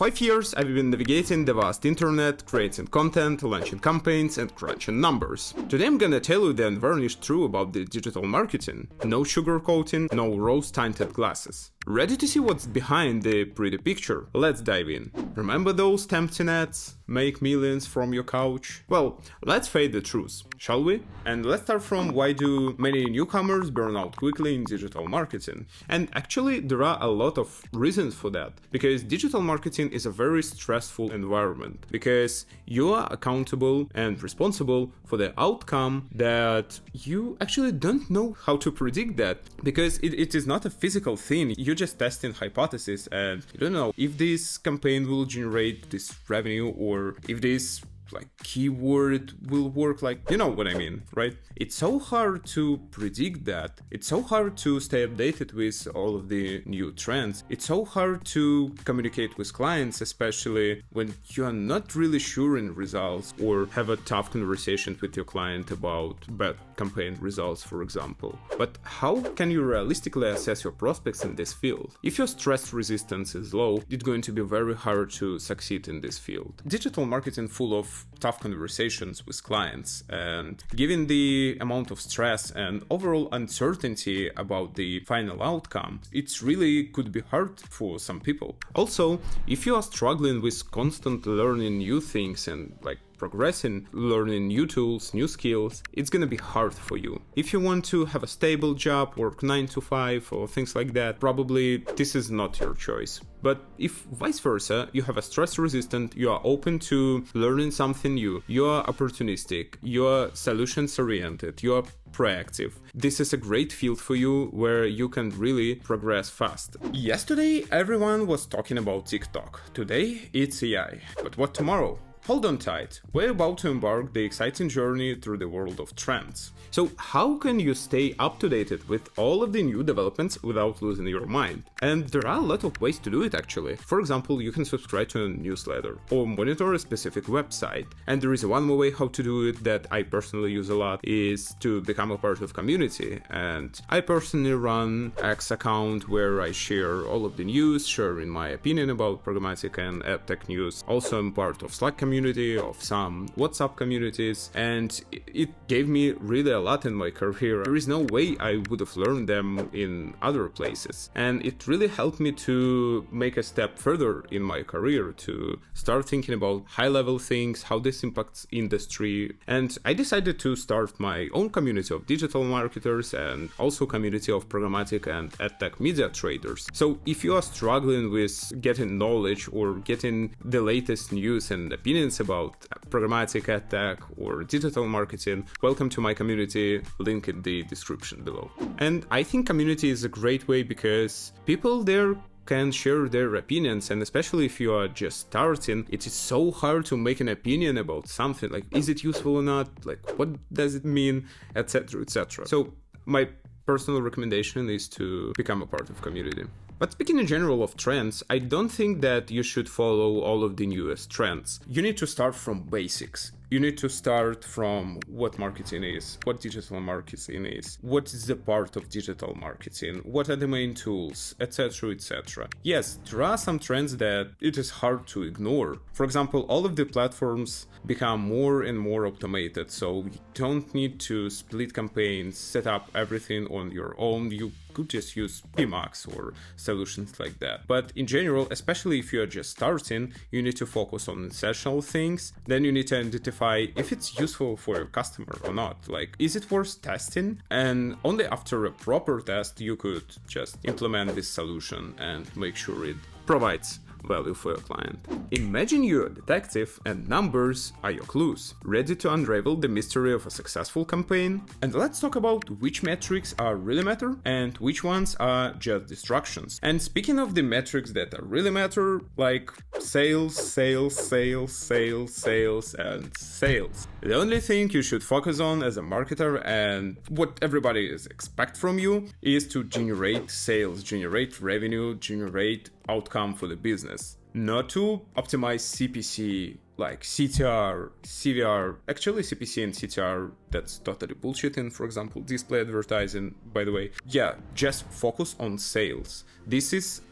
5 years, I've been navigating the vast internet, creating content, launching campaigns, and crunching numbers. Today I'm gonna tell you the unvarnished truth about the digital marketing. No sugarcoating, no rose-tinted glasses. Ready to see what's behind the pretty picture? Let's dive in. Remember those tempting ads? Make millions from your couch? Well, let's face the truth, shall we? And let's start from why do many newcomers burn out quickly in digital marketing? And actually, there are a lot of reasons for that. Because digital marketing is a very stressful environment. Because you are accountable and responsible for the outcome that you actually don't know how to predict that. Because it is not a physical thing. You're just testing hypotheses and you don't know if this campaign will generate this revenue or if this keyword will work, you know what I mean, right? It's so hard to predict that. It's so hard to stay updated with all of the new trends. It's so hard to communicate with clients, especially when you are not really sure in results or have a tough conversation with your client about bad campaign results, for example. But how can you realistically assess your prospects in this field? If your stress resistance is low, it's going to be very hard to succeed in this field. Digital marketing full of tough conversations with clients, and given the amount of stress and overall uncertainty about the final outcome, it really could be hard for some people. Also, if you are struggling with constant learning new things and progressing, learning new tools, new skills, it's gonna be hard for you. If you want to have a stable job, work 9 to 5 or things like that, probably this is not your choice. But if vice versa, you have a stress resistant, you are open to learning something new, you are opportunistic, you are solutions oriented, you are proactive. This is a great field for you where you can really progress fast. Yesterday, everyone was talking about TikTok. Today, it's AI. But what tomorrow? Hold on tight, we're about to embark the exciting journey through the world of trends. So how can you stay up to date with all of the new developments without losing your mind? And there are a lot of ways to do it actually. For example, you can subscribe to a newsletter or monitor a specific website. And there is one more way how to do it that I personally use a lot is to become a part of community. And I personally run X account where I share all of the news, sharing my opinion about programmatic and ad tech news. Also I'm part of Slack community, of some WhatsApp communities, and it gave me really a lot in my career. There is no way I would have learned them in other places, and it really helped me to make a step further in my career, to start thinking about high-level things, how this impacts industry, and I decided to start my own community of digital marketers and also community of programmatic and ad tech media traders. So if you are struggling with getting knowledge or getting the latest news and opinions about programmatic ad tech or digital marketing, welcome to my community, link in the description below. And I think community is a great way because people there can share their opinions, and especially if you are just starting, it is so hard to make an opinion about something, is it useful or not, what does it mean, etc, etc. So my personal recommendation is to become a part of community. But speaking in general of trends, I don't think that you should follow all of the newest trends. You need to start from basics. You need to start from what marketing is, what digital marketing is, what is the part of digital marketing, what are the main tools, etc, etc. Yes, there are some trends that it is hard to ignore. For example, all of the platforms become more and more automated, so you don't need to split campaigns, set up everything on your own. You could just use PMAX or solutions like that. But in general, especially if you're just starting, you need to focus on essential things. Then you need to identify if it's useful for your customer or not. Is it worth testing? And only after a proper test, you could just implement this solution and make sure it provides value for your client. Imagine you're a detective and numbers are your clues, ready to unravel the mystery of a successful campaign. And let's talk about which metrics are really matter and which ones are just distractions. And speaking of the metrics that really matter, sales, sales, sales, sales, sales, and sales. The only thing you should focus on as a marketer and what everybody expect from you is to generate sales, generate revenue, generate outcome for the business. Not to optimize CPC, CTR, CVR. Actually, CPC and CTR, that's totally bullshitting. For example, display advertising, by the way. Yeah, just focus on sales. This is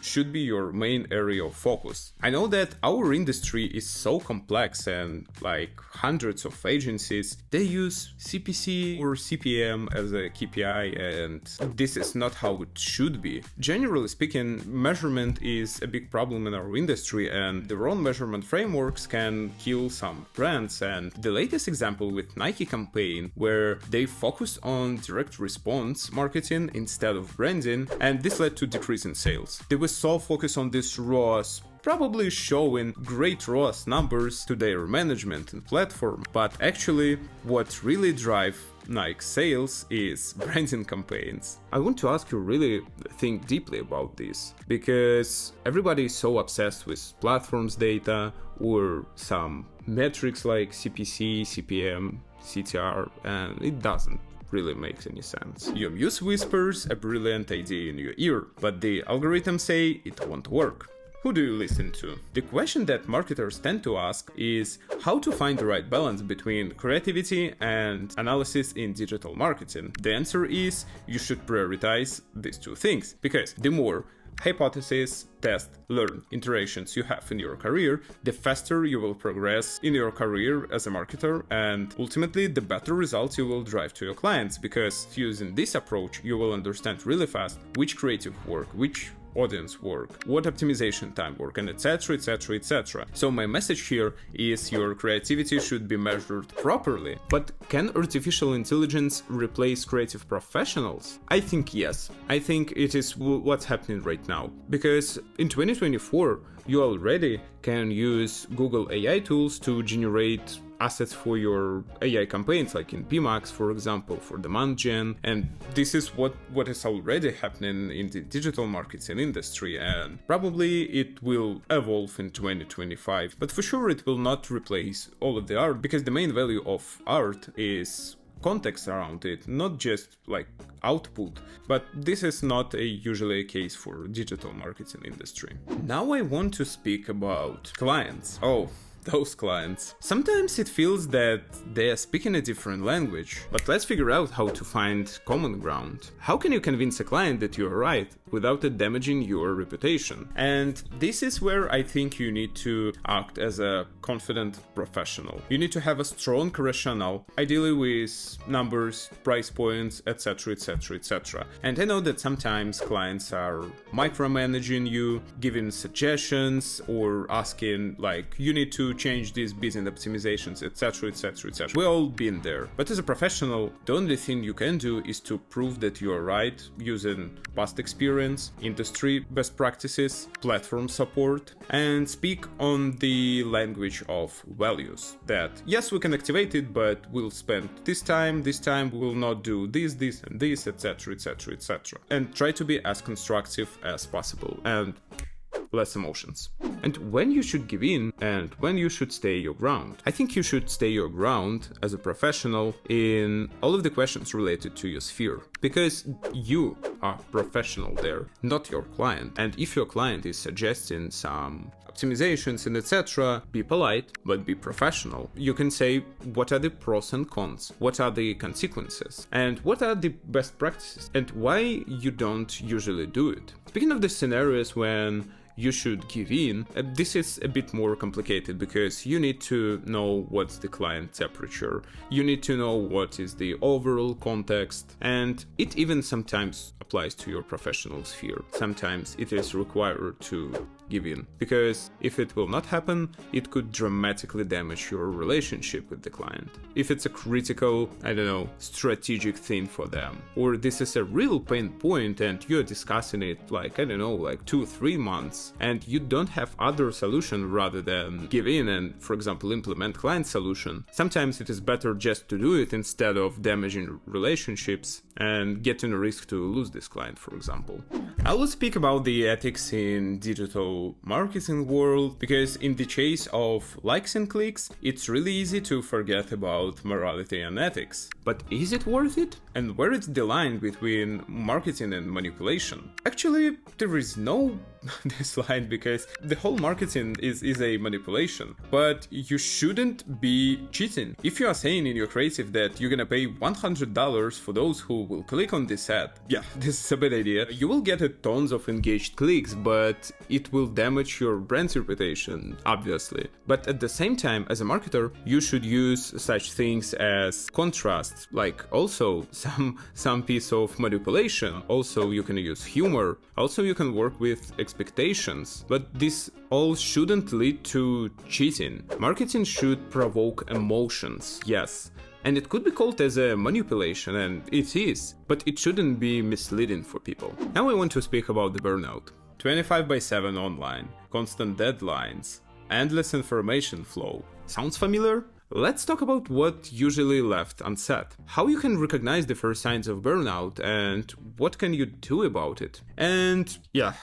should be your main area of focus. I know that our industry is so complex and like hundreds of agencies, they use CPC or CPM as a KPI, and this is not how it should be. Generally speaking, measurement is a big problem in our industry, and the wrong measurement frameworks can kill some brands. And the latest example with Nike campaign, where they focused on direct response marketing instead of branding, and this led to decrease in sales. They were so focused on this ROAS, probably showing great ROAS numbers to their management and platform, but actually what really drive Nike sales is branding campaigns. I want to ask you really think deeply about this, because everybody is so obsessed with platforms data or some metrics like CPC, CPM, CTR, and it doesn't really makes any sense. Your muse whispers a brilliant idea in your ear, but the algorithms say it won't work. Who do you listen to? The question that marketers tend to ask is how to find the right balance between creativity and analysis in digital marketing. The answer is you should prioritize these two things, because the more hypothesis, test, learn iterations you have in your career, the faster you will progress in your career as a marketer, and ultimately the better results you will drive to your clients, because using this approach you will understand really fast which creative work, which audience work, what optimization time work, and etc, etc, etc. So my message here is your creativity should be measured properly. But can artificial intelligence replace creative professionals? I think yes. I think it is what's happening right now, because in 2024 you already can use Google AI tools to generate assets for your AI campaigns, like in PMax, for example, for demand gen. And this is what is already happening in the digital marketing industry, and probably it will evolve in 2025. But for sure it will not replace all of the art, because the main value of art is context around it, not just like output. But this is not usually a case for digital marketing industry. Now I want to speak about clients. Those clients. Sometimes it feels that they are speaking a different language, but let's figure out how to find common ground. How can you convince a client that you are right without it damaging your reputation? And this is where I think you need to act as a confident professional. You need to have a strong rationale, ideally with numbers, price points, etc, etc, etc. And I know that sometimes clients are micromanaging you, giving suggestions, or asking like, you need to change these business optimizations, etc, etc, etc. We've all been there. But as a professional, the only thing you can do is to prove that you are right using past experience, industry best practices, platform support, and speak on the language of values. That yes, we can activate it, but we'll spend this time we will not do this, and this, etc, etc, etc. And try to be as constructive as possible and less emotions. And when you should give in and when you should stay your ground. I think you should stay your ground as a professional in all of the questions related to your sphere, because you are professional there, not your client. And if your client is suggesting some optimizations and etc, be polite, but be professional. You can say what are the pros and cons, what are the consequences, and what are the best practices, and why you don't usually do it. Speaking of the scenarios when you should give in, this is a bit more complicated, because you need to know what's the client temperature, you need to know what is the overall context, and it even sometimes applies to your professional sphere. Sometimes it is required to give in, because if it will not happen, it could dramatically damage your relationship with the client. If it's a critical, strategic thing for them, or this is a real pain point and you're discussing it like 2-3 months, and you don't have other solution rather than give in and, for example, implement client solution, sometimes it is better just to do it instead of damaging relationships and getting a risk to lose this client, for example. I will speak about the ethics in digital marketing world, because in the chase of likes and clicks, it's really easy to forget about morality and ethics. But is it worth it? And where is the line between marketing and manipulation? Actually, there is no this line, because the whole marketing is a manipulation, but you shouldn't be cheating. If you are saying in your creative that you're gonna pay $100 for those who will click on this ad. Yeah, this is a bad idea. You will get a tons of engaged clicks, but it will damage your brand's reputation, obviously. But at the same time, as a marketer, you should use such things as contrast, like also some piece of manipulation. Also, you can use humor. Also, you can work with expectations. But this all shouldn't lead to cheating. Marketing should provoke emotions, yes. And it could be called as a manipulation, and it is, but it shouldn't be misleading for people. Now I want to speak about the burnout. 25/7 online, constant deadlines, endless information flow. Sounds familiar? Let's talk about what usually left unsaid. How you can recognize the first signs of burnout and what can you do about it. And yeah,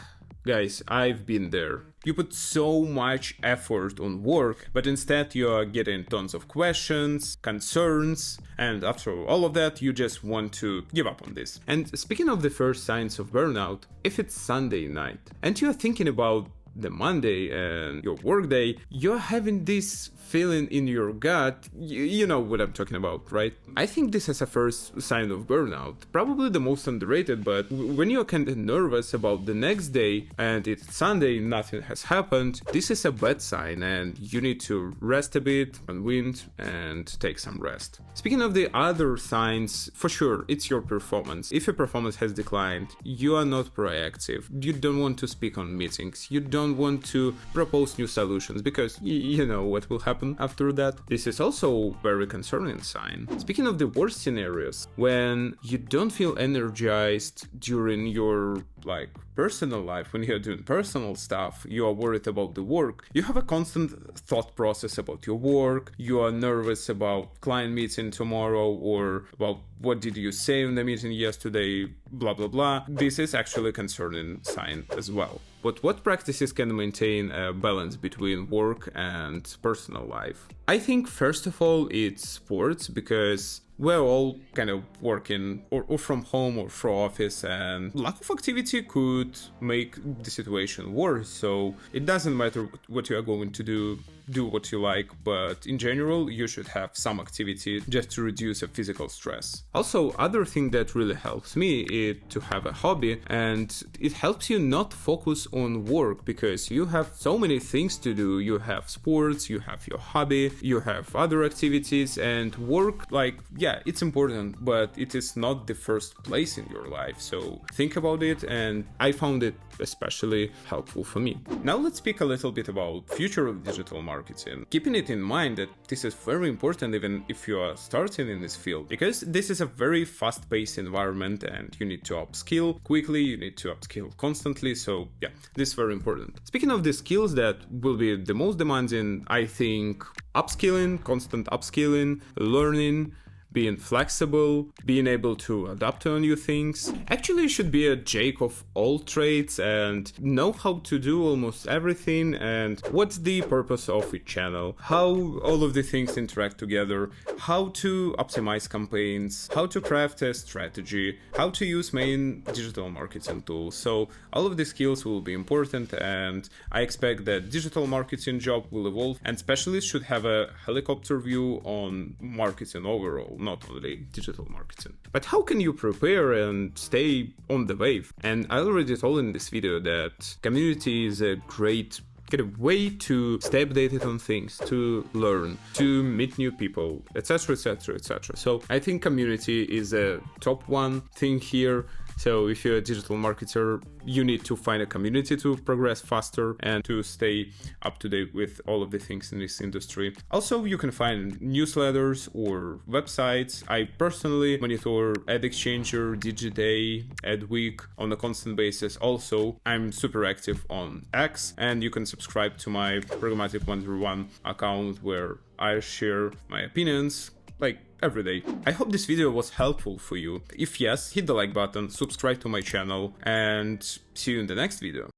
guys, I've been there. You put so much effort on work, but instead you are getting tons of questions, concerns, and after all of that, you just want to give up on this. And speaking of the first signs of burnout, if it's Sunday night and you're thinking about the Monday and your workday, you're having this feeling in your gut, you know what I'm talking about, right? I think this is a first sign of burnout, probably the most underrated, but when you're kind of nervous about the next day and it's Sunday, nothing has happened, this is a bad sign and you need to rest a bit, unwind, and take some rest. Speaking of the other signs, for sure, it's your performance. If your performance has declined, you are not proactive, you don't want to speak on meetings, you don't want to propose new solutions because you know what will happen after that. This is also a very concerning sign. Speaking of the worst scenarios, when you don't feel energized during your personal life, when you're doing personal stuff, you are worried about the work, you have a constant thought process about your work, you are nervous about client meeting tomorrow or about what did you say in the meeting yesterday, blah blah blah. This is actually a concerning sign as well. But what practices can maintain a balance between work and personal life? I think first of all it's sports, because we're all kind of working or from home or from office, and lack of activity could make the situation worse. So it doesn't matter what you are going to do what you like, but in general you should have some activity just to reduce a physical stress. Also, other thing that really helps me is to have a hobby, and it helps you not focus on work because you have so many things to do. You have sports, you have your hobby, you have other activities, and work, it's important, but it is not the first place in your life. So think about it, and I found it especially helpful for me. Now let's speak a little bit about future of digital marketing, keeping it in mind that this is very important even if you are starting in this field, because this is a very fast-paced environment and you need to upskill quickly, you need to upskill constantly. So yeah, this is very important. Speaking of the skills that will be the most demanding, I think upskilling, constant upskilling, learning, being flexible, being able to adapt to new things. Actually, you should be a jack of all trades and know how to do almost everything, and what's the purpose of each channel, how all of the things interact together, how to optimize campaigns, how to craft a strategy, how to use main digital marketing tools. So all of these skills will be important, and I expect that digital marketing job will evolve, and specialists should have a helicopter view on marketing overall, not only digital marketing. But how can you prepare and stay on the wave? And I already told in this video that community is a great kind of way to stay updated on things, to learn, to meet new people, etc, etc, etc. So I think community is a top one thing here. So if you're a digital marketer, you need to find a community to progress faster and to stay up to date with all of the things in this industry. Also, you can find newsletters or websites. I personally monitor AdExchanger, Digiday, AdWeek on a constant basis. Also, I'm super active on X, and you can subscribe to my Programmatic 101 account where I share my opinions every day. I hope this video was helpful for you. If yes, hit the like button, subscribe to my channel, and see you in the next video.